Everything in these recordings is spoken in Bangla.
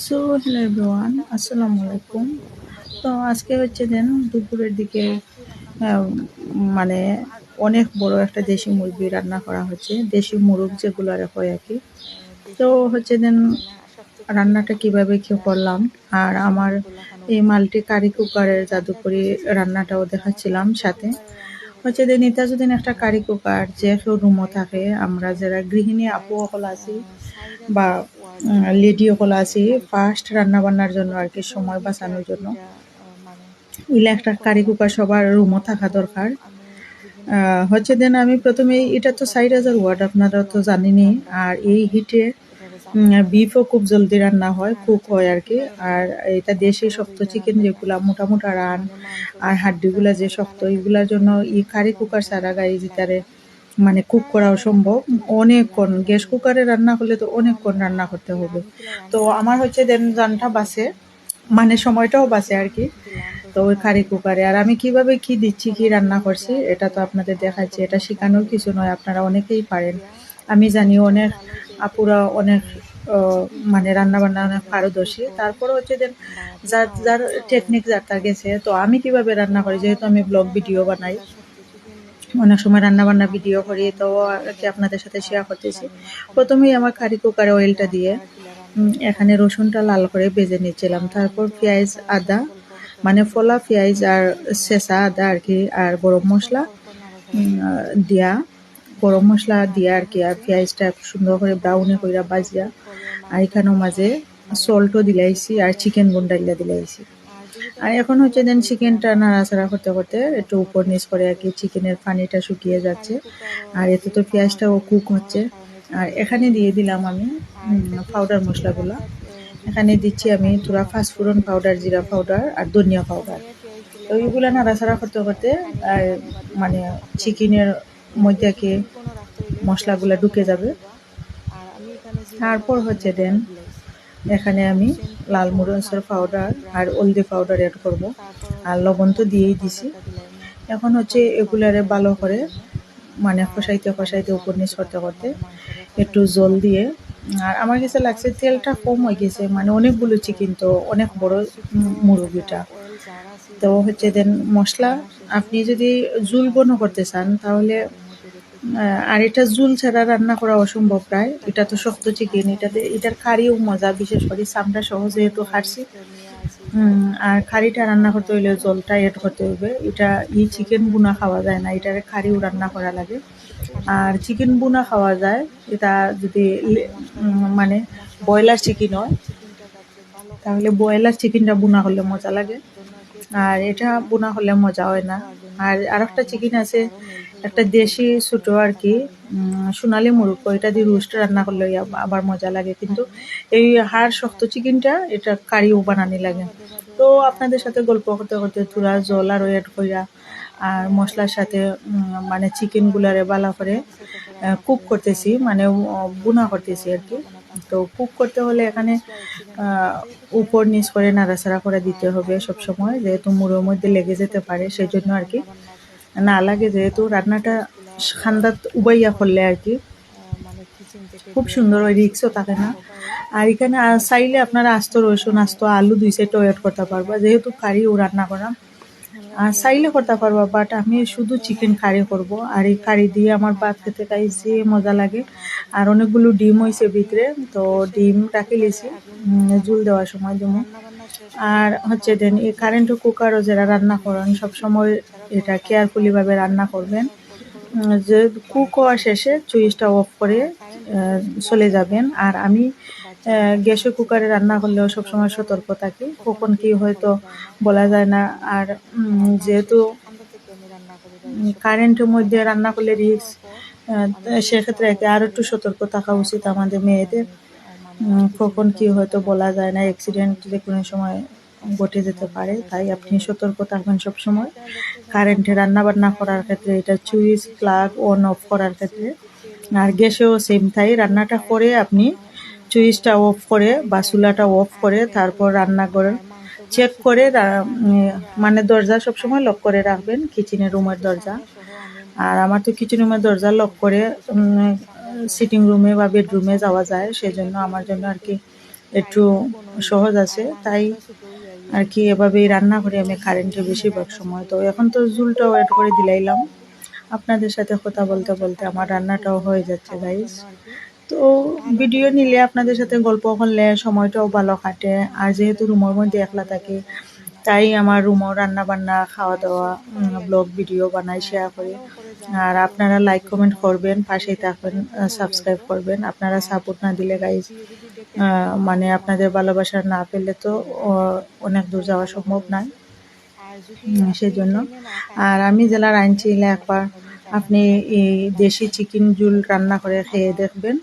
সো হ্যালো এভরিওয়ান, আসসালামু আলাইকুম। তো আজকে হচ্ছে দেন দুপুরের দিকে আহ, মানে অনেক বড় একটা দেশি মুরগি রান্না করা হচ্ছে, দেশি মুরগ যেগুলো আর হয় আর কি। তো হচ্ছে দেন রান্নাটা কিভাবে কি করলাম, আর আমার এই মাল্টি কারি কুকারের জাদুকরি রান্নাটাও দেখাচ্ছিলাম সাথে। হচ্ছে দেন এটা যদি একটা কারি কুকার যে কেউ রুমও থাকে, আমরা যারা গৃহিণী আপু সকল আছি বা লেডি সকল আছি, ফার্স্ট রান্না বান্নার জন্য আর কি, সময় বাঁচানোর জন্য ইলে একটা কারি কুকার সবার রুমও থাকা দরকার। হচ্ছে দেন আমি প্রথমে, এটা তো 6000 ওয়াট, আপনারা তো জানেনই। আর এই হিটে বিফও খুব জলদি রান্না হয়, কুক হয় আর কি। আর এটা দেশি শক্ত চিকেন যেগুলা মোটা মোটা রান, আর হাড্ডিগুলা যে শক্ত, এগুলার জন্য এই কারি কুকার ছাড়া গাড়ি যেটারে মানে কুক করা অসম্ভব। অনেকক্ষণ গ্যাস কুকারে রান্না করলে তো অনেকক্ষণ রান্না করতে হবে। তো আমার হচ্ছে দেন জানটা বাসে, মানে সময়টাও বাঁচে আর কি। তো ওই কারি কুকারে আর আমি কিভাবে কি দিচ্ছি, কি রান্না করছি, এটা তো আপনাদের দেখাচ্ছি। এটা শেখানোর কিছু নয়, আপনারা অনেকেই পারেন। আমি জানি অনেক আপুরা অনেক মানে রান্না বান্না অনেক পারদর্শী। তারপরে হচ্ছে দেন যার যার টেকনিক যার তার গেছে। তো আমি কিভাবে রান্না করি, যেহেতু আমি ব্লগ ভিডিও বানাই, অনেক সময় রান্না বান্না ভিডিও করি, তো আর কি আপনাদের সাথে শেয়ার করতেছি। প্রথমেই আমার কারি কুকারে অয়েলটা দিয়ে এখানে রসুনটা লাল করে ভেজে নিচ্ছিলাম। তারপর পেঁয়াজ আদা, মানে ফলা পেঁয়াজ আর শেষা আদা আর কি, আর গরম মশলা দিয়া, গরম মশলা দিয়া আর কি। আর পেঁয়াজটা সুন্দর করে ব্রাউনি করে বাজিয়া, আর এখানেও মাঝে সল্টও দিলাইছি আর চিকেন গুন্ডা দিলাইছি। আর এখন হচ্ছে দেন চিকেনটা নাড়াচাড়া করতে করতে একটু উপর নিচ করে আর কি, চিকেনের পানিটা শুকিয়ে যাচ্ছে। আর এতে তো পেঁয়াজটাও কুক হচ্ছে। আর এখানে দিয়ে দিলাম আমি পাউডার মশলাগুলো। এখানে দিচ্ছি আমি থোড়া ফাস্টফুডন পাউডার, জিরা পাউডার আর ধনিয়া পাউডার। তো এইগুলো নাড়াচাড়া করতে করতে আর মানে চিকেনের মধ্যে আর কি মশলাগুলো ঢুকে যাবে। তারপর হচ্ছে দেন এখানে আমি লাল মরিচের পাউডার আর হলদি পাউডার অ্যাড করব। আর লবণ তো দিয়েই দিছি। এখন হচ্ছে এগুলারে ভালো করে মানে কষাইতে কষাইতে উপর নিচ করতে করতে একটু জল দিয়ে, আর আমার কাছে লাগছে তেলটা কম হয়ে গেছে, মানে অনেকগুলো চিকেন তো, অনেক বড় মুরগিটা। তো হচ্ছে দেন মশলা, আপনি যদি ঝুল বনো করতে চান তাহলে আর এটা ঝুল ছাড়া রান্না করা অসম্ভব প্রায়। এটা তো শক্ত চিকেন, এটাতে এটার কারিও মজা, বিশেষ করে চামড়া সহ যেহেতু খাচ্ছি। আর কারিটা রান্না করতে হইলে জলটা এড করতে হইবে। এটা চিকেন বুনা খাওয়া যায় না, এটার কারিও রান্না করা লাগে। আর চিকেন বুনা খাওয়া যায় এটা যদি মানে ব্রয়লার চিকেন হয়, তাহলে ব্রয়লার চিকেনটা বুনা করলে মজা লাগে, আর এটা বুনা হলে মজা হয় না। আর আরেকটা চিকেন আছে, একটা দেশি ছোটো আর কি, সোনালি মুরগ, এটা দিয়ে রোস্ট রান্না করলে আবার মজা লাগে। কিন্তু এই হাড় শক্ত চিকেনটা এটা কারিও বানানি লাগে। তো আপনাদের সাথে গল্প করতে করতে থোড়া জল আরও অ্যাড কইরা আর মশলার সাথে মানে চিকেনগুলারে ভালো করে কুক করতেছি, মানে বুনা করতেছি আর কি। তো কুক করতে হলে এখানে উপর নিচ করে নাড়াচাড়া করে দিতে হবে সব সময়, যেহেতু মুড়োর মধ্যে লেগে যেতে পারে, সেই জন্য আর কি। না লাগে যেহেতু রান্নাটা খান্দাত উবাইয়া করলে আর কি খুব সুন্দর ওই রিক্সও থাকে না। আর এখানে চাইলে আপনারা আস্ত রসুন, আস্ত আলু দুই সাইডও অ্যাড করতে পারবা, যেহেতু কারিও রান্না করা। আর চাইলে করতে পারবা, বাট আমি শুধু চিকেন কারি করব। আর এই কারি দিয়ে আমার ভাত খেতে খাই যে মজা লাগে। আর অনেকগুলো ডিম হয়েছে ভিতরে, তো ডিম রাখি লিছি ঝুল দেওয়ার সময় দেবো। আর হচ্ছে দেন এই কারেন্ট কুকারও যারা রান্না করেন সবসময় এটা কেয়ারফুলিভাবে রান্না করবেন। যে কুক হওয়া শেষে সুইচটা অফ করে চলে যাবেন। আর আমি গ্যাসের কুকারে রান্না করলেও সবসময় সতর্ক থাকি, কখন কি হয়তো বলা যায় না। আর যেহেতু কারেন্টের মধ্যে রান্না করলে রিস্ক, সেক্ষেত্রে আর একটু সতর্ক থাকা উচিত আমাদের মেয়েদের। কখন কি হয়তো বলা যায় না, অ্যাক্সিডেন্ট যে কোনো সময় ঘটে যেতে পারে, তাই আপনি সতর্ক থাকবেন সবসময় কারেন্টে রান্না বান্না করার ক্ষেত্রে। এটা সুইচ প্লাগ অন অফ করার ক্ষেত্রে। আর গ্যাসেও সেম তাই, রান্নাটা করে আপনি সুইচটা অফ করে বা চুলাটা অফ করে তারপর রান্না করেন, চেক করে মানে দরজা সবসময় লক করে রাখবেন, কিচেনের রুমের দরজা। আর আমার তো কিচেন রুমের দরজা লক করে সিটিং রুমে বা বেডরুমে যাওয়া যায়, সেই জন্য আমার জন্য আর কি একটু সহজ আছে, তাই আর কি এভাবেই রান্না করি আমি কারেন্টে বেশিরভাগ সময়। তো এখন তো ঝুলটাও অ্যাড করে দিলাইলাম। আপনাদের সাথে কথা বলতে বলতে আমার রান্নাটাও হয়ে যাচ্ছে গাইস। তো ভিডিও নিলে আপনাদের সাথে গল্প করলে সময়টাও ভালো কাটে। আর যেহেতু রুমের মধ্যে একলা থাকি, তাই আমার রুমও রান্না বান্না খাওয়া দাওয়া ব্লগ ভিডিও বানাই, শেয়ার করি। আর আপনারা লাইক কমেন্ট করবেন, পাশেই থাকবেন, সাবস্ক্রাইব করবেন। আপনারা সাপোর্ট না দিলে গাইজ মানে আপনাদের ভালোবাসা না পেলে তো অনেক দূর যাওয়া সম্ভব নয়, সেজন্য। আর আমি জেলা রাঁধছিলাম, একবার আপনি এই দেশি চিকেন ঝুল রান্না করে খেয়ে দেখবেন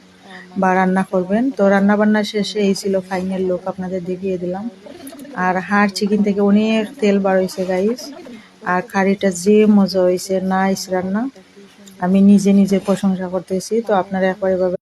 বা রান্না করবেন। তো রান্না বান্না শেষে এই ছিল ফাইনাল লুক, আপনাদের দেখিয়ে দিলাম। আর হাড় চিকেন থেকে অনেক তেল বার হয়েছে গাইস। আর কারিটা যে মজা হয়েছে, নাইস রান্না। আমি নিজে নিজে প্রশংসা করতেছি। তো আপনারা একবার এভাবে